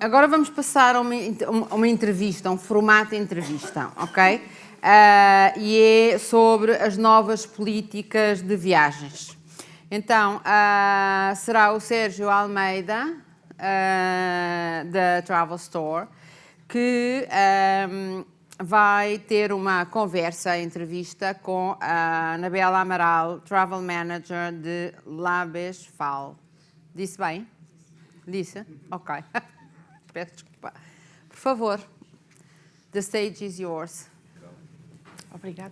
Agora vamos passar a uma entrevista, um formato de entrevista, ok? E é sobre as novas políticas de viagens. Então, será o Sérgio Almeida, da Travel Store, que vai ter uma entrevista com a Anabela Amaral, Travel Manager de Labesfal. Disse bem? Disse? Ok. Peço desculpa. Por favor, the stage is yours. Obrigada.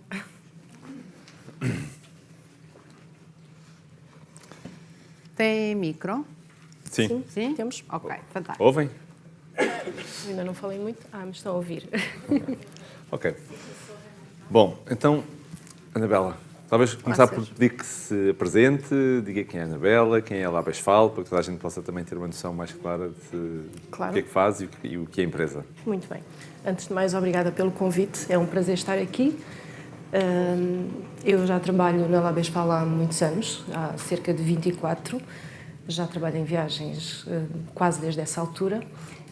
Tem micro? Sim. Sim? Temos? Ok, fantástico. Ouvem? Ainda não falei muito. Mas estão a ouvir. Ok. Bom, então, Anabela, talvez começar por pedir que se apresente, diga quem é a Anabela, quem é a Labesfal, para que toda a gente possa também ter uma noção mais clara de Claro. o que é que faz e o que é a empresa. Muito bem. Antes de mais, obrigada pelo convite. É um prazer estar aqui. Eu já trabalho na Labesfal há muitos anos, há cerca de 24. Já trabalho em viagens quase desde essa altura.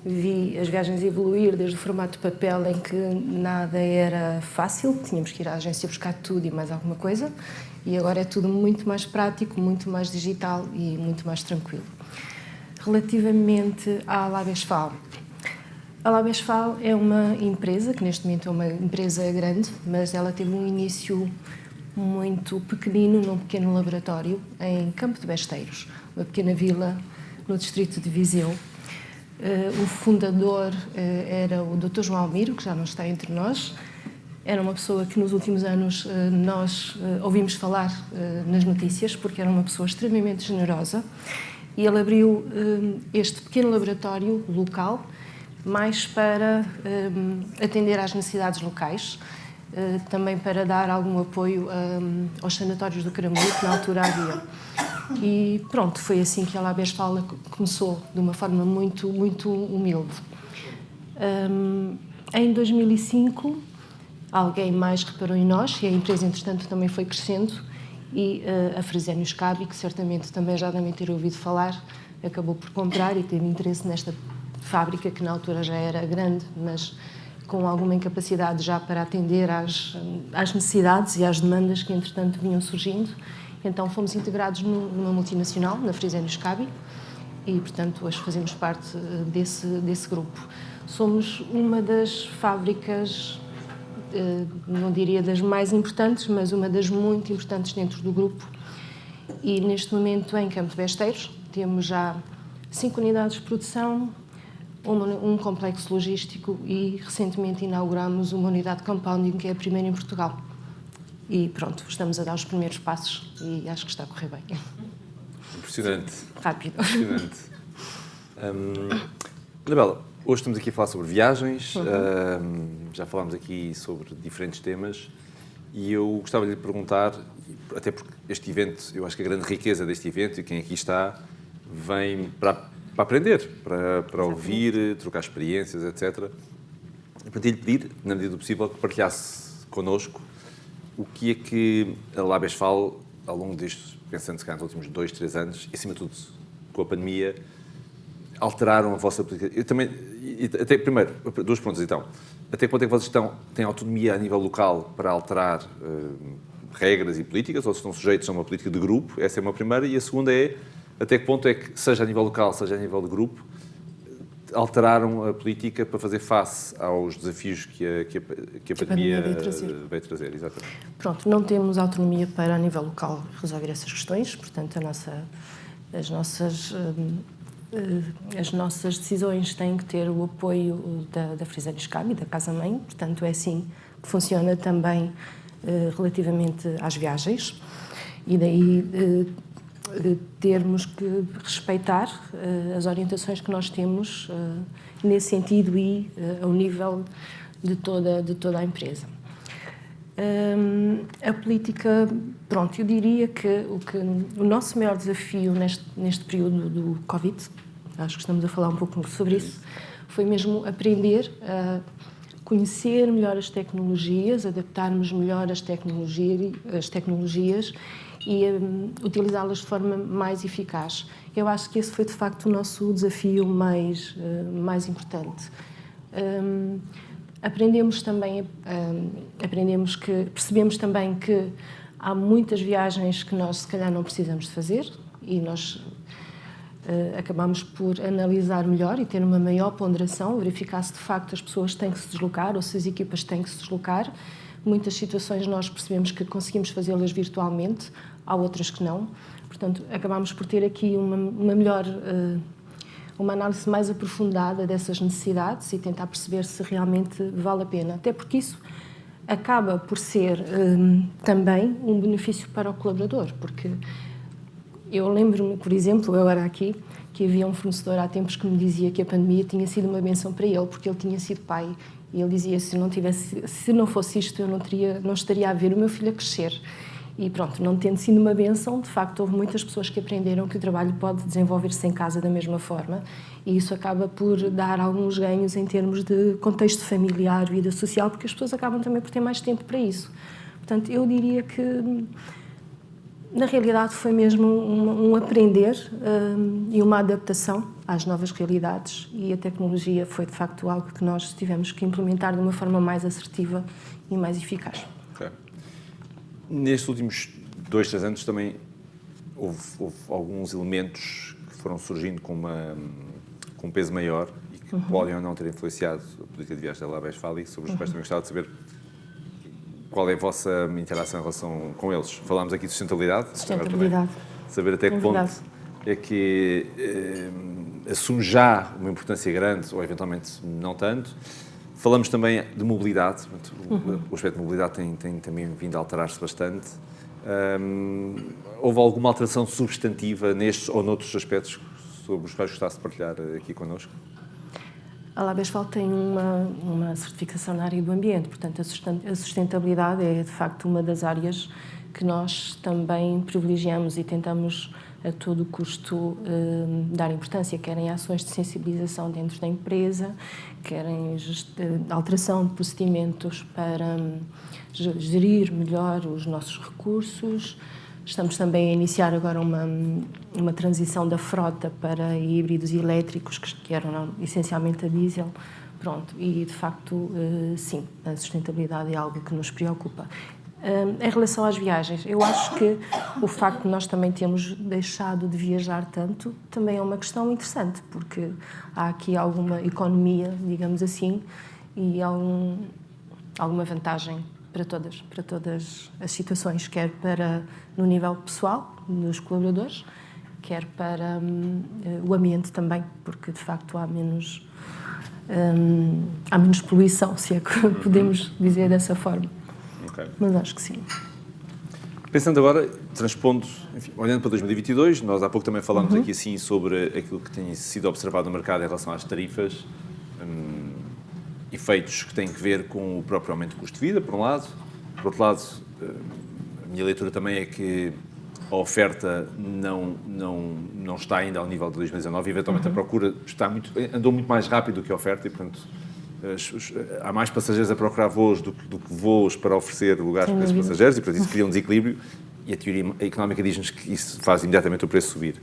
Vi as viagens evoluir desde o formato de papel em que nada era fácil, tínhamos que ir à agência buscar tudo e mais alguma coisa, e agora é tudo muito mais prático, muito mais digital e muito mais tranquilo. Relativamente à Labesfal, a Labesfal é uma empresa, que neste momento é uma empresa grande, mas ela teve um início muito pequenino, num pequeno laboratório em Campo de Besteiros, uma pequena vila no distrito de Viseu. O fundador era o Dr. João Almiro, que já não está entre nós. Era uma pessoa que nos últimos anos nós ouvimos falar nas notícias, porque era uma pessoa extremamente generosa. E ele abriu este pequeno laboratório local mais para atender às necessidades locais, também para dar algum apoio aos sanatórios do Caramulo, que na altura havia. E pronto, foi assim que a Labesfal começou, de uma forma muito, muito humilde. Em 2005, alguém mais reparou em nós, e a empresa, entretanto, também foi crescendo, e a Fresenius Kabi, que certamente também já devem ter ouvido falar, acabou por comprar e teve interesse nesta fábrica, que na altura já era grande, mas com alguma incapacidade já para atender às necessidades e às demandas que, entretanto, vinham surgindo. Então, fomos integrados numa multinacional, na Fresenius Kabi, e, portanto, hoje fazemos parte desse grupo. Somos uma das fábricas, não diria das mais importantes, mas uma das muito importantes dentro do grupo. E, neste momento, em Campo de Besteiros, temos já 5 unidades de produção, um complexo logístico e, recentemente, inauguramos uma unidade de compounding, que é a primeira em Portugal. E pronto, estamos a dar os primeiros passos e acho que está a correr bem. Impressionante. Rápido. Impressionante. Anabela, hoje estamos aqui a falar sobre viagens, já falámos aqui sobre diferentes temas e eu gostava de lhe perguntar, até porque este evento, eu acho que a grande riqueza deste evento e quem aqui está, vem para aprender, para ouvir, trocar experiências, etc. E para lhe pedir, na medida do possível, que partilhasse connosco o que é que a Labesfal, ao longo destes, pensando se calhar nos últimos 2, 3 anos, e acima de tudo com a pandemia, alteraram a vossa política? Eu também, até, primeiro, 2 pontos então. Até quanto é que vocês têm autonomia a nível local para alterar regras e políticas, ou se estão sujeitos a uma política de grupo? Essa é uma primeira. E a segunda é, até que ponto é que, seja a nível local, seja a nível de grupo, alteraram a política para fazer face aos desafios que a pandemia veio trazer. Exatamente. Pronto, não temos autonomia para, a nível local, resolver essas questões, portanto, as nossas decisões têm que ter o apoio da Fresenius Kabi, da Casa-Mãe, portanto, é assim que funciona também relativamente às viagens, e daí termos que respeitar as orientações que nós temos nesse sentido e ao nível de toda a empresa. A política, pronto, eu diria que o nosso maior desafio neste período do Covid, acho que estamos a falar um pouco sobre isso, foi mesmo aprender conhecer melhor as tecnologias, adaptarmos melhor as tecnologias e utilizá-las de forma mais eficaz. Eu acho que esse foi, de facto, o nosso desafio mais importante. Percebemos também que há muitas viagens que nós, se calhar, não precisamos de fazer e nós acabamos por analisar melhor e ter uma maior ponderação, verificar se, de facto, as pessoas têm que se deslocar ou se as equipas têm que se deslocar. Muitas situações nós percebemos que conseguimos fazê-las virtualmente, há outras que não. Portanto, acabamos por ter aqui uma análise mais aprofundada dessas necessidades e tentar perceber se realmente vale a pena. Até porque isso acaba por ser também um benefício para o colaborador, porque eu lembro-me, por exemplo, eu era aqui, que havia um fornecedor há tempos que me dizia que a pandemia tinha sido uma benção para ele, porque ele tinha sido pai. E ele dizia, se não fosse isto, eu não estaria a ver o meu filho a crescer. E pronto, não tendo sido uma benção, de facto, houve muitas pessoas que aprenderam que o trabalho pode desenvolver-se em casa da mesma forma, e isso acaba por dar alguns ganhos em termos de contexto familiar, vida social, porque as pessoas acabam também por ter mais tempo para isso. Portanto, eu diria que, na realidade, foi mesmo um aprender e uma adaptação às novas realidades, e a tecnologia foi, de facto, algo que nós tivemos que implementar de uma forma mais assertiva e mais eficaz. Okay. Nestes últimos 2, 3 anos também houve alguns elementos que foram surgindo com um peso maior e que podem ou não ter influenciado a política de viagens da La Westphalia, sobre os quais também gostava de saber qual é a vossa interação em relação com eles. Falámos aqui de sustentabilidade. Saber até que ponto é que assume já uma importância grande ou eventualmente não tanto. Falamos também de mobilidade, o aspecto de mobilidade tem também vindo a alterar-se bastante. Houve alguma alteração substantiva nestes ou noutros aspectos sobre os quais gostasse de partilhar aqui connosco? A La Westphal tem uma certificação na área do ambiente, portanto a sustentabilidade é de facto uma das áreas que nós também privilegiamos e tentamos a todo custo dar importância, querem ações de sensibilização dentro da empresa, querem alteração de procedimentos para gerir melhor os nossos recursos. Estamos também a iniciar agora uma transição da frota para híbridos e elétricos, que eram essencialmente a diesel. Pronto, e de facto, sim, a sustentabilidade é algo que nos preocupa. Em relação às viagens, eu acho que o facto de nós também termos deixado de viajar tanto também é uma questão interessante, porque há aqui alguma economia, digamos assim, e alguma vantagem para todas as situações, quer no nível pessoal dos colaboradores, quer para o ambiente também, porque de facto há menos poluição, se é que podemos dizer dessa forma. Okay. Mas acho que sim. Pensando agora, transpondo, enfim, olhando para 2022, nós há pouco também falámos aqui assim sobre aquilo que tem sido observado no mercado em relação às tarifas, efeitos que têm que ver com o próprio aumento do custo de vida, por um lado. Por outro lado, a minha leitura também é que a oferta não está ainda ao nível de 2019 e, eventualmente, a procura andou muito mais rápido do que a oferta e, portanto, há mais passageiros a procurar voos do que voos para oferecer lugares para esses passageiros e, portanto, isso cria um desequilíbrio e a teoria económica diz-nos que isso faz imediatamente o preço subir.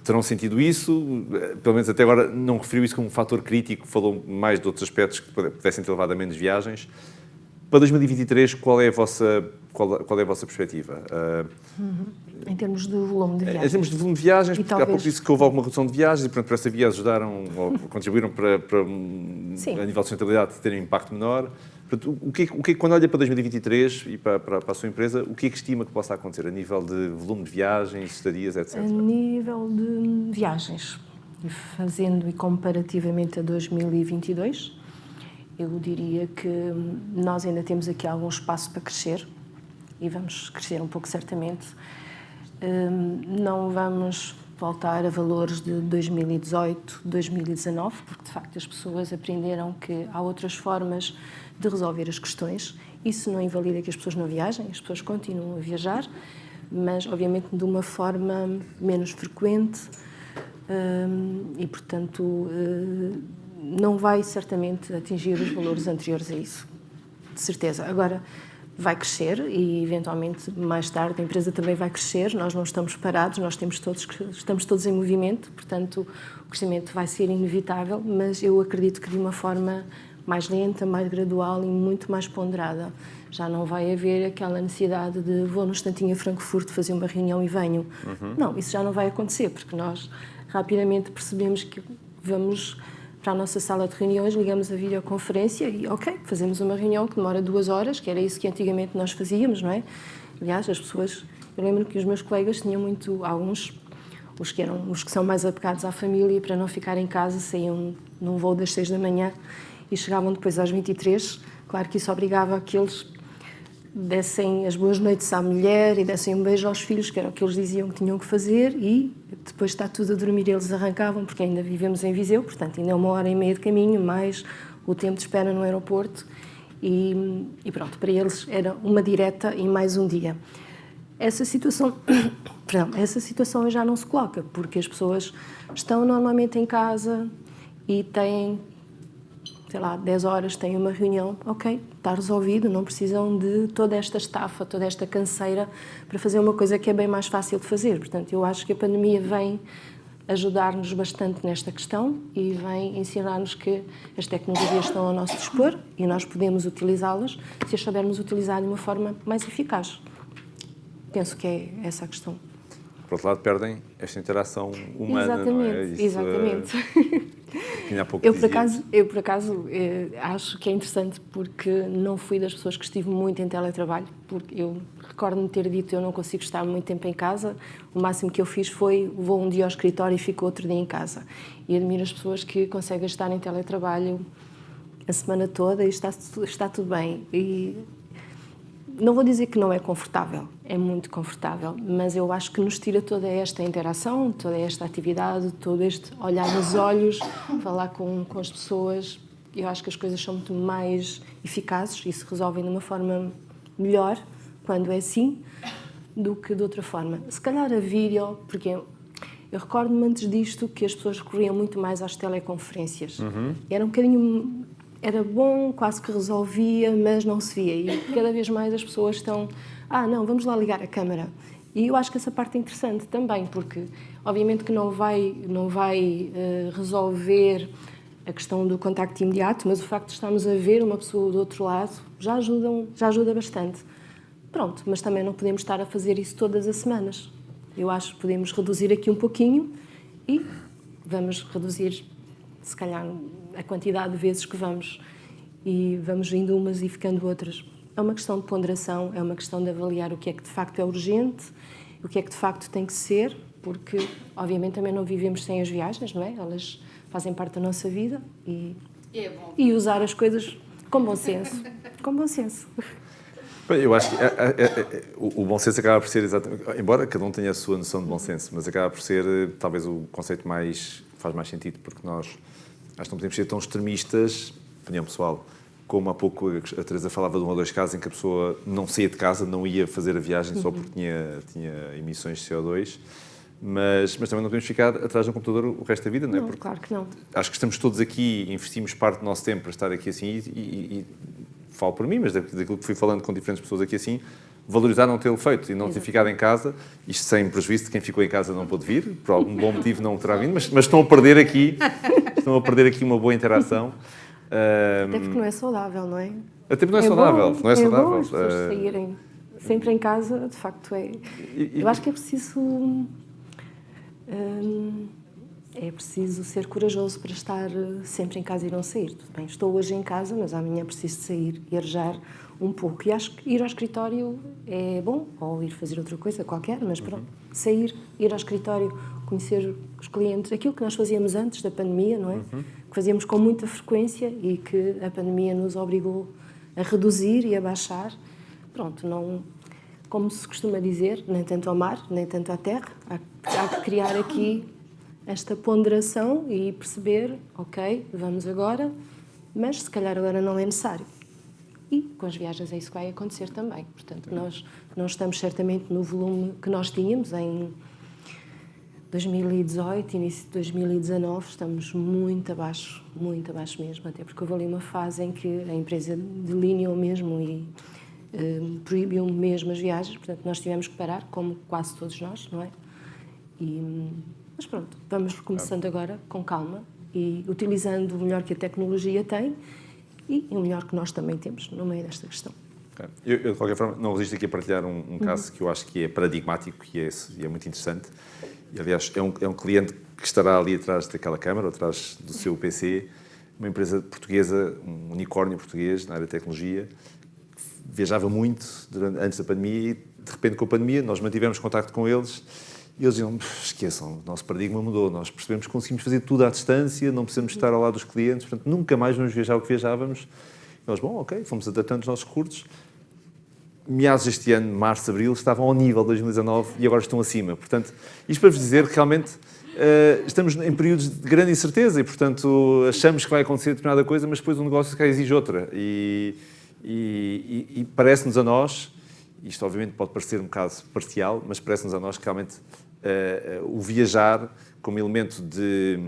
Terão sentido isso, pelo menos até agora não referiu isso como um fator crítico, falou mais de outros aspectos que pudessem ter levado a menos viagens. Para 2023, qual é a vossa perspectiva? Em termos de volume de viagens? Em termos de volume de viagens, porque há pouco disse que houve alguma redução de viagens e, portanto, para essa via ajudaram ou contribuíram para a nível de sustentabilidade, terem um impacto menor. Portanto, quando olha para 2023 e para a sua empresa, o que é que estima que possa acontecer a nível de volume de viagens, estadias, etc.? A nível de viagens, fazendo e comparativamente a 2022, eu diria que nós ainda temos aqui algum espaço para crescer e vamos crescer um pouco certamente. Não vamos voltar a valores de 2018, 2019, porque de facto as pessoas aprenderam que há outras formas de resolver as questões. Isso não invalida que as pessoas não viajem, as pessoas continuam a viajar, mas obviamente de uma forma menos frequente e, portanto, não vai certamente atingir os valores anteriores a isso, de certeza. Agora, vai crescer e, eventualmente, mais tarde, a empresa também vai crescer. Nós não estamos parados, estamos todos em movimento, portanto, o crescimento vai ser inevitável, mas eu acredito que de uma forma mais lenta, mais gradual e muito mais ponderada. Já não vai haver aquela necessidade de vou no instantinho a Frankfurt fazer uma reunião e venho. Não, isso já não vai acontecer, porque nós rapidamente percebemos que vamos para a nossa sala de reuniões, ligamos a videoconferência e, ok, fazemos uma reunião que demora 2 horas, que era isso que antigamente nós fazíamos, não é? Aliás, as pessoas... Eu lembro que os meus colegas tinham muito... Alguns, os que são mais apegados à família, para não ficar em casa, saíam num voo das 6 da manhã e chegavam depois às 23. Claro que isso obrigava a que eles dessem as boas noites à mulher e dessem um beijo aos filhos, que era o que eles diziam que tinham que fazer, e depois está tudo a dormir, eles arrancavam, porque ainda vivemos em Viseu, portanto ainda é 1h30 de caminho, mais o tempo de espera no aeroporto, e pronto, para eles era uma direta e mais um dia. Essa situação já não se coloca, porque as pessoas estão normalmente em casa e têm, sei lá, 10 horas, têm uma reunião, ok, está resolvido, não precisam de toda esta estafa, toda esta canseira para fazer uma coisa que é bem mais fácil de fazer. Portanto, eu acho que a pandemia vem ajudar-nos bastante nesta questão e vem ensinar-nos que as tecnologias estão ao nosso dispor e nós podemos utilizá-las se as soubermos utilizar de uma forma mais eficaz. Penso que é essa a questão. Por outro lado, perdem esta interação humana, exatamente, não é? Isso, exatamente. Eu, por acaso, acho que é interessante porque não fui das pessoas que estive muito em teletrabalho, porque eu recordo-me ter dito eu não consigo estar muito tempo em casa. O máximo que eu fiz foi vou um dia ao escritório e fico outro dia em casa. E admiro as pessoas que conseguem estar em teletrabalho a semana toda e está tudo bem. E não vou dizer que não é confortável, é muito confortável, mas eu acho que nos tira toda esta interação, toda esta atividade, todo este olhar nos olhos, falar com as pessoas. Eu acho que as coisas são muito mais eficazes e se resolvem de uma forma melhor quando é assim do que de outra forma. Se calhar a vídeo, porque eu recordo-me antes disto que as pessoas recorriam muito mais às teleconferências. Era um bocadinho... Era bom, quase que resolvia, mas não se via. E cada vez mais as pessoas estão... não, vamos lá ligar a câmara. E eu acho que essa parte é interessante também, porque obviamente que não vai resolver a questão do contacto imediato, mas o facto de estarmos a ver uma pessoa do outro lado já ajuda bastante. Pronto, mas também não podemos estar a fazer isso todas as semanas. Eu acho que podemos reduzir aqui um pouquinho e vamos reduzir, se calhar, a quantidade de vezes que vamos, e vamos indo umas e ficando outras. É uma questão de ponderação, é uma questão de avaliar o que é que de facto é urgente, o que é que de facto tem que ser, porque obviamente também não vivemos sem as viagens, não é? Elas fazem parte da nossa vida e usar as coisas com bom senso. Com bom senso. Eu acho que o bom senso acaba por ser exatamente, embora cada um tenha a sua noção de bom senso, mas acaba por ser talvez o conceito faz mais sentido, porque nós acho que não podemos ser tão extremistas, opinião pessoal, como há pouco a Teresa falava de 1 ou 2 casos em que a pessoa não saía de casa, não ia fazer a viagem só porque tinha emissões de CO2, mas também não podemos ficar atrás de um computador o resto da vida, não é? Não, claro que não. Acho que estamos todos aqui, investimos parte do nosso tempo para estar aqui assim e falo por mim, mas daquilo que fui falando com diferentes pessoas aqui assim, valorizar não tê-lo feito e não ter ficado em casa, isto sem prejuízo de quem ficou em casa não pôde vir, por algum bom motivo não terá vindo, mas estão a perder aqui uma boa interação. Até porque não é saudável, não é? Até porque não é saudável. Não é saudável. Bom as pessoas saírem sempre em casa, de facto é. Eu acho que é preciso ser corajoso para estar sempre em casa e não sair. Tudo bem, estou hoje em casa, mas amanhã preciso sair e arejar um pouco. E acho que ir ao escritório é bom, ou ir fazer outra coisa qualquer, mas pronto, sair, ir ao escritório, conhecer os clientes, aquilo que nós fazíamos antes da pandemia, não é? Que fazíamos com muita frequência e que a pandemia nos obrigou a reduzir e a baixar. Pronto, não, como se costuma dizer, nem tanto ao mar, nem tanto à terra. Há que criar aqui esta ponderação e perceber, ok, vamos agora, mas se calhar agora não é necessário. E com as viagens é isso que vai acontecer também. Portanto, nós não estamos certamente no volume que nós tínhamos 2018, início de 2019, estamos muito abaixo mesmo, até porque houve ali uma fase em que a empresa delineou mesmo e proibiu mesmo as viagens, portanto nós tivemos que parar, como quase todos nós, não é? Mas pronto, vamos recomeçando agora com calma e utilizando o melhor que a tecnologia tem e o melhor que nós também temos no meio desta questão. Eu, de qualquer forma, não resisto aqui a partilhar um caso que eu acho que é paradigmático e é muito interessante. E, aliás, é um cliente que estará ali atrás daquela câmara, atrás do seu PC, uma empresa portuguesa, um unicórnio português na área de tecnologia, que viajava muito antes da pandemia e, de repente, com a pandemia, nós mantivemos contacto com eles e eles diziam, esqueçam, o nosso paradigma mudou, nós percebemos que conseguimos fazer tudo à distância, não precisamos estar ao lado dos clientes, portanto, nunca mais vamos viajar o que viajávamos. E nós, bom, ok, fomos adaptando os nossos recursos. Meados deste ano, março, abril, estavam ao nível de 2019 e agora estão acima. Portanto, isto para vos dizer que realmente estamos em períodos de grande incerteza e, portanto, achamos que vai acontecer determinada coisa, mas depois o negócio exige outra. E parece-nos a nós, isto obviamente pode parecer um bocado parcial, mas parece-nos a nós que realmente o viajar como elemento de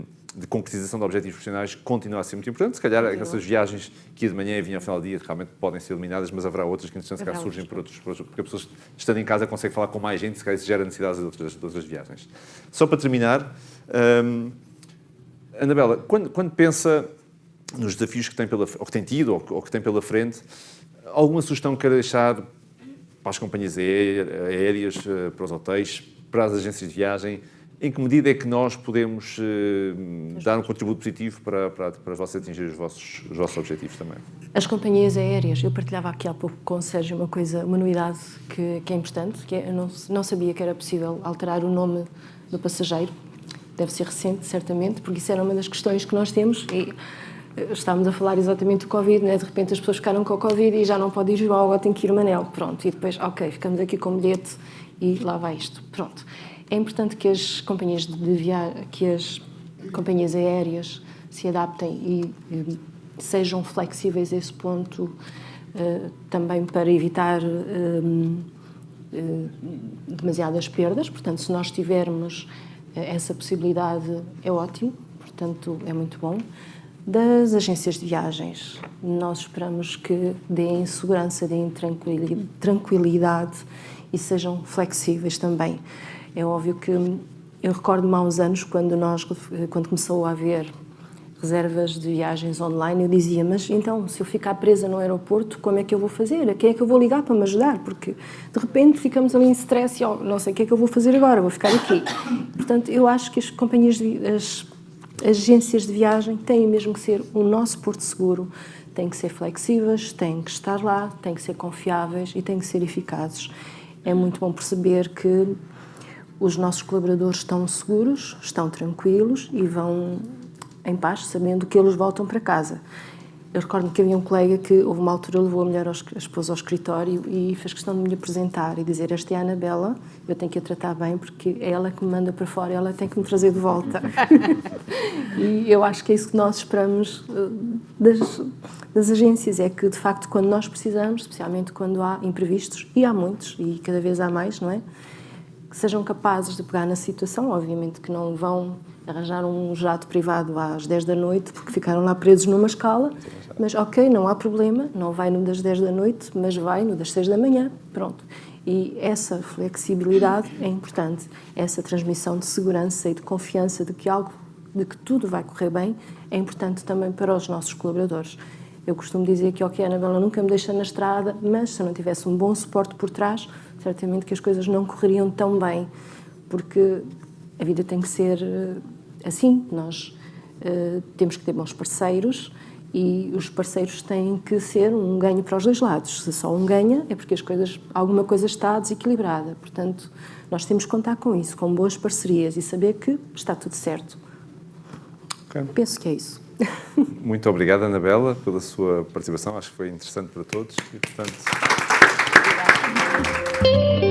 concretização de objetivos profissionais continua a ser muito importante. Se calhar essas viagens que ia de manhã e vinham ao final do dia realmente podem ser eliminadas, mas haverá outras que, entretanto, se calhar surgem porque a pessoa, estando em casa, consegue falar com mais gente, se calhar isso gera necessidades de outras viagens. Só para terminar, Anabela, quando pensa nos desafios que tem ou que tem tido ou que tem pela frente, alguma sugestão que queira deixar para as companhias aéreas, para os hotéis, para as agências de viagem? Em que medida é que nós podemos dar um contributo positivo para vocês atingirem os vossos objetivos também? As companhias aéreas, eu partilhava aqui há pouco com o Sérgio uma novidade que é importante, que é, eu não sabia que era possível alterar o nome do passageiro. Deve ser recente, certamente, porque isso era uma das questões que nós temos e estávamos a falar exatamente do Covid, né? De repente as pessoas ficaram com o Covid e já não pode ir João, agora tem que ir o Manel. Pronto, e depois, ok, ficamos aqui com o bilhete e lá vai isto. Pronto. É importante que as companhias aéreas se adaptem e sejam flexíveis a esse ponto, também para evitar demasiadas perdas. Portanto, se nós tivermos essa possibilidade, é ótimo, portanto, é muito bom. Das agências de viagens, nós esperamos que deem segurança, deem tranquilidade e sejam flexíveis também. É óbvio que eu recordo-me há uns anos, quando começou a haver reservas de viagens online, eu dizia, mas então, se eu ficar presa no aeroporto, como é que eu vou fazer? A quem é que eu vou ligar para me ajudar? Porque, de repente, ficamos ali em stress e, não sei o que é que eu vou fazer agora, vou ficar aqui. Portanto, eu acho que as agências de viagem têm mesmo que ser o nosso porto seguro, têm que ser flexíveis, têm que estar lá, têm que ser confiáveis e têm que ser eficazes. É muito bom perceber que os nossos colaboradores estão seguros, estão tranquilos e vão em paz, sabendo que eles voltam para casa. Eu recordo-me que havia um colega que, houve uma altura, levou a esposa ao escritório e fez questão de me apresentar e dizer, esta é a Anabela, eu tenho que a tratar bem porque é ela que me manda para fora, ela tem que me trazer de volta. E eu acho que é isso que nós esperamos das agências, é que, de facto, quando nós precisamos, especialmente quando há imprevistos, e há muitos, e cada vez há mais, não é? Que sejam capazes de pegar na situação, obviamente que não vão arranjar um jato privado às 10 da noite porque ficaram lá presos numa escala, mas ok, não há problema, não vai no das 10 da noite, mas vai no das 6 da manhã, pronto. E essa flexibilidade é importante, essa transmissão de segurança e de confiança de que tudo vai correr bem, é importante também para os nossos colaboradores. Eu costumo dizer que, ok, a Anabela nunca me deixa na estrada, mas se eu não tivesse um bom suporte por trás, certamente que as coisas não correriam tão bem, porque a vida tem que ser assim. Nós temos que ter bons parceiros e os parceiros têm que ser um ganho para os dois lados. Se só um ganha, é porque alguma coisa está desequilibrada. Portanto, nós temos que contar com isso, com boas parcerias e saber que está tudo certo. Okay. Penso que é isso. Muito obrigado, Anabela, pela sua participação. Acho que foi interessante para todos e, portanto... Obrigada.